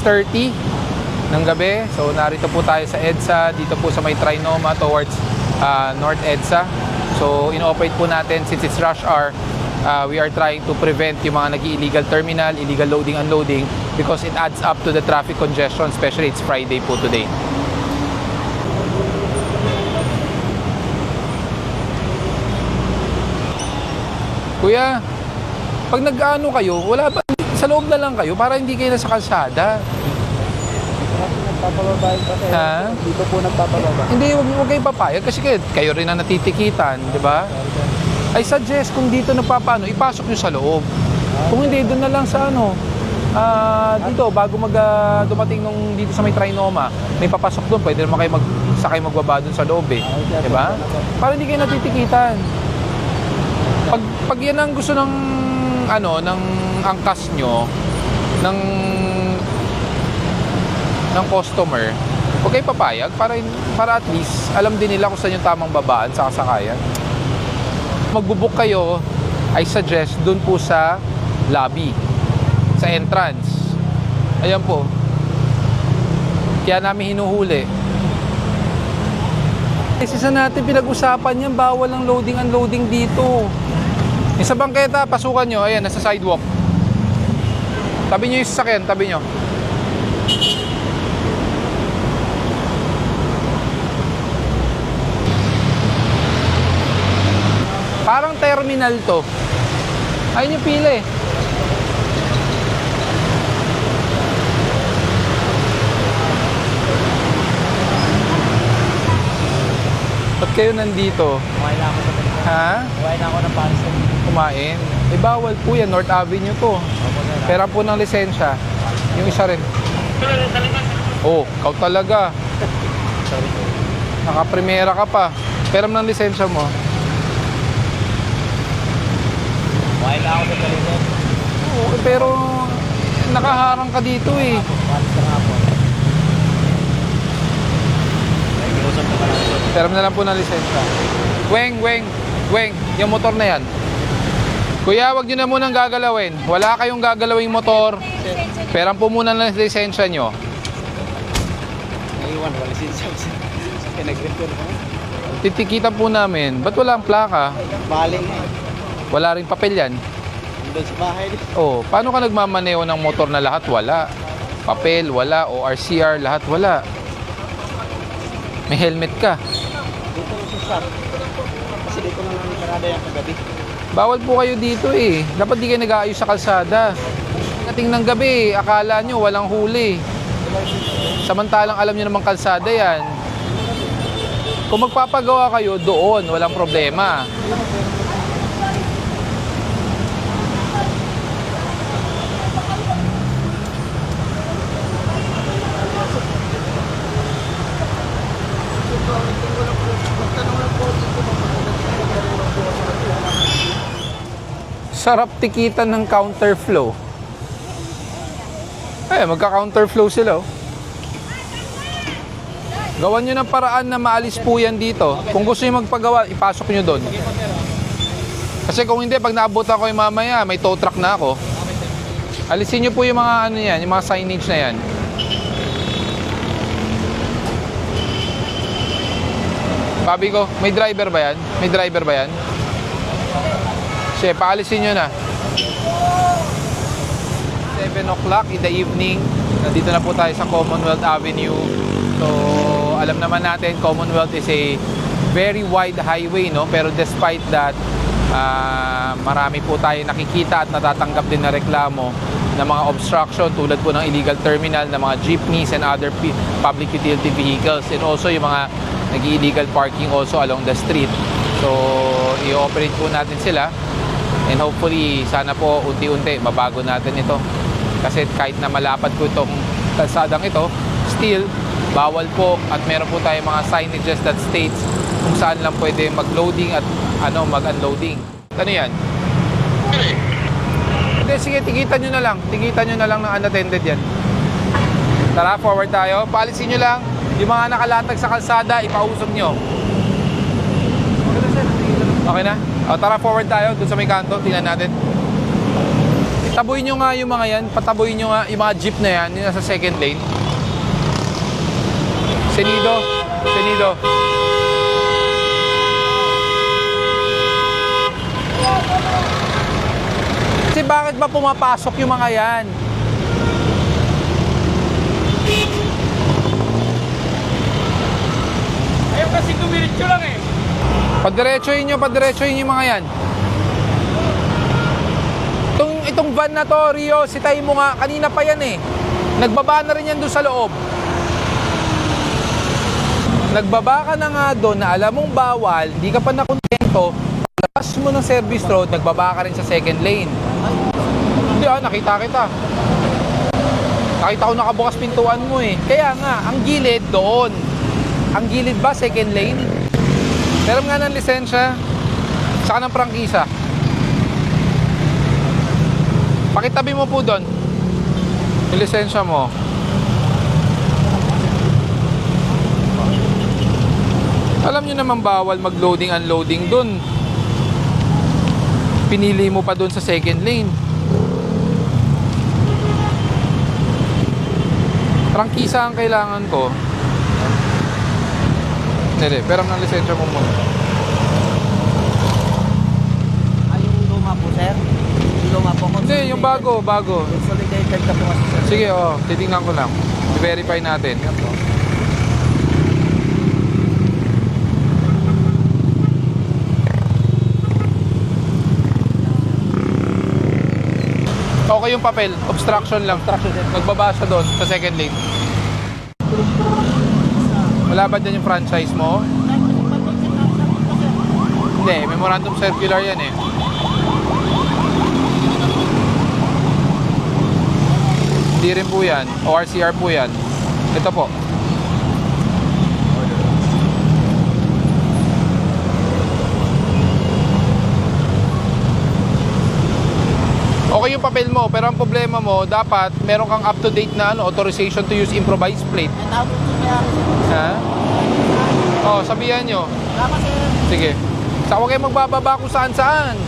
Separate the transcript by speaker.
Speaker 1: 6:30 ng gabi. So narito po tayo sa EDSA, dito po sa may Trinoma towards North EDSA. So in-operate po natin since it's rush hour. We are trying to prevent yung mga nag-illegal terminal, illegal loading, unloading because it adds up to the traffic congestion, especially it's Friday po today. Kuya, pag nag-ano kayo, wala ba, sa loob na lang kayo para hindi kayo nasa kalsada?
Speaker 2: Nagpapababa kasi.
Speaker 1: Ha?
Speaker 2: Dito po nagpapababa.
Speaker 1: Hindi, huwag kayo papayag kasi kayo rin ang natitikitan, di ba? I suggest kung dito nagpapano, ipasok nyo sa loob. Kung hindi, doon na lang sa ano, dito, bago dumating nung dito sa may Trinoma, may papasok doon, pwede naman kayo sakay magbaba doon sa loob eh. Di ba? Para hindi kayo natitikitan. Pag yan ang gusto ng ng angkas nyo ng customer, huwag kayo papayag para at least alam din nila kung saan yung tamang babaan sa kasakayan. Magbubuk kayo, I suggest doon po sa lobby, sa entrance. Ayan po. Kaya namin hinuhuli. Kasi sa natin pinag-usapan yan, bawal ang loading unloading dito. Yung sa bangketa, pasukan nyo. Ayan, nasa sidewalk. Tabi nyo yung sasakyan, tabi nyo. Parang terminal to. Ayun yung pila eh. Ba't kayo nandito?
Speaker 2: Kumain na ako sa Pilipinas.
Speaker 1: Ha?
Speaker 2: Kumain na ako ng parcel.
Speaker 1: Kumain? Eh bawal po yan, North Avenue to. Pera po ng lisensya. Yung isa rin. Oh, ikaw talaga.
Speaker 2: Sorry.
Speaker 1: Naka-primera ka pa. Pera mo ng lisensya mo.
Speaker 2: Kumain na ako sa Pilipinas.
Speaker 1: Oo, pero nakaharang ka dito eh.
Speaker 2: Palis na nga po. Nag-iusap na lang.
Speaker 1: Pera mo na lang po ng lisensya. Weng, yung motor na yan. Kuya, wag nyo na munang gagalawin. Wala kayong gagalawing motor. Pera po muna ng lisensya nyo.
Speaker 2: Naiwan, wala sinsya. Pinag-refer ko.
Speaker 1: Titikitan po namin. Ba't wala ang plaka?
Speaker 2: Baling nga eh.
Speaker 1: Wala ring papel yan.
Speaker 2: Doon sa bahay.
Speaker 1: Oh, paano ka nagmamaneo ng motor na lahat wala? Papel, wala. O RCR, lahat wala. May helmet ka.
Speaker 2: Dito lang sa shop. Kasi dito lang ang parada yung kagabi.
Speaker 1: Bawal po kayo dito eh. Dapat di kayo nag-aayos sa kalsada. Pagdating ng gabi, akala nyo walang huli. Samantalang alam nyo namang kalsada yan. Kung magpapagawa kayo doon, walang problema. Sarap tikitan ng counterflow. Magka-counterflow sila. Gawan nyo ng paraan na maalis po yan dito. Kung gusto nyo magpagawa, ipasok nyo doon. Kasi kung hindi, pag naabutan ko yung mamaya, may tow truck na ako. Alisin nyo po yung mga yan, yung mga signage na yan. Sabi ko, may driver ba yan? May driver ba yan? Sige, paalisin nyo na. 7 o'clock in the evening. Nandito na po tayo sa Commonwealth Avenue. So, alam naman natin, Commonwealth is a very wide highway, no? Pero despite that, marami po tayo nakikita at natatanggap din na reklamo ng mga obstruction tulad po ng illegal terminal, ng mga jeepneys and other public utility vehicles, and also yung mga nag-illegal parking also along the street. So, i-operate po natin sila. And hopefully, sana po unti-unti mabago natin ito. Kasi kahit na malapad po itong kalsadang ito, still, bawal po at meron po tayong mga signages that states kung saan lang pwede mag-loading at mag-unloading. Ano yan? Hindi, sige, tigitan nyo na lang. Tigitan nyo na lang ng unattended yan. Tara, forward tayo. Paalisin nyo lang. Yung mga nakalatag sa kalsada, ipausog nyo. Okay na? O, tara, forward tayo. Doon sa may kanto, tingnan natin. Taboy nyo nga yung mga yan. Pataboy nyo nga yung mga jeep na yan. Yung nasa second lane. Senido. Senido. Kasi bakit ba pumapasok yung mga yan?
Speaker 2: Ayaw kasi dumiritso lang eh.
Speaker 1: Padiretsohin yung mga yan. Itong van na to, Rio, sitayin mo nga, kanina pa yan eh. Nagbaba na rin yan doon sa loob. Nagbaba ka na nga doon na alam mong bawal, di ka pa nakontento, labas mo ng service road, nagbaba ka rin sa second lane. Hindi nakita kita. Nakita ko nakabukas pintuan mo eh. Kaya nga, ang gilid doon. Ang gilid ba, second lane? Meron nga ng lisensya, saka ng prangkisa. Pakitabi mo po doon yung lisensya mo. Alam nyo naman bawal mag-loading, unloading doon. Pinili mo pa doon sa second lane. Prangkisa ang kailangan ko. Hindi, pero ng lisensya mo muna.
Speaker 2: Ay, yung luma po, sir. Yung luma po.
Speaker 1: Hindi, yung bago.
Speaker 2: Consolidated ka po kasi, sir.
Speaker 1: Sige, titingnan ko lang. I-verify natin. Okay yung papel, obstruction lang. Nagbaba siya doon sa second lane. Wala ba dyan yung franchise mo? Hindi, memorandum circular yan eh. Hindi rin po yan. ORCR po yan. Ito po. Okay yung papel mo, pero ang problema mo, dapat meron kang up-to-date na authorization to use improvised plate. Ha? Sabihan nyo.
Speaker 2: Tama, sir.
Speaker 1: Sige. Saka huwag kayo magbababa kung saan-saan.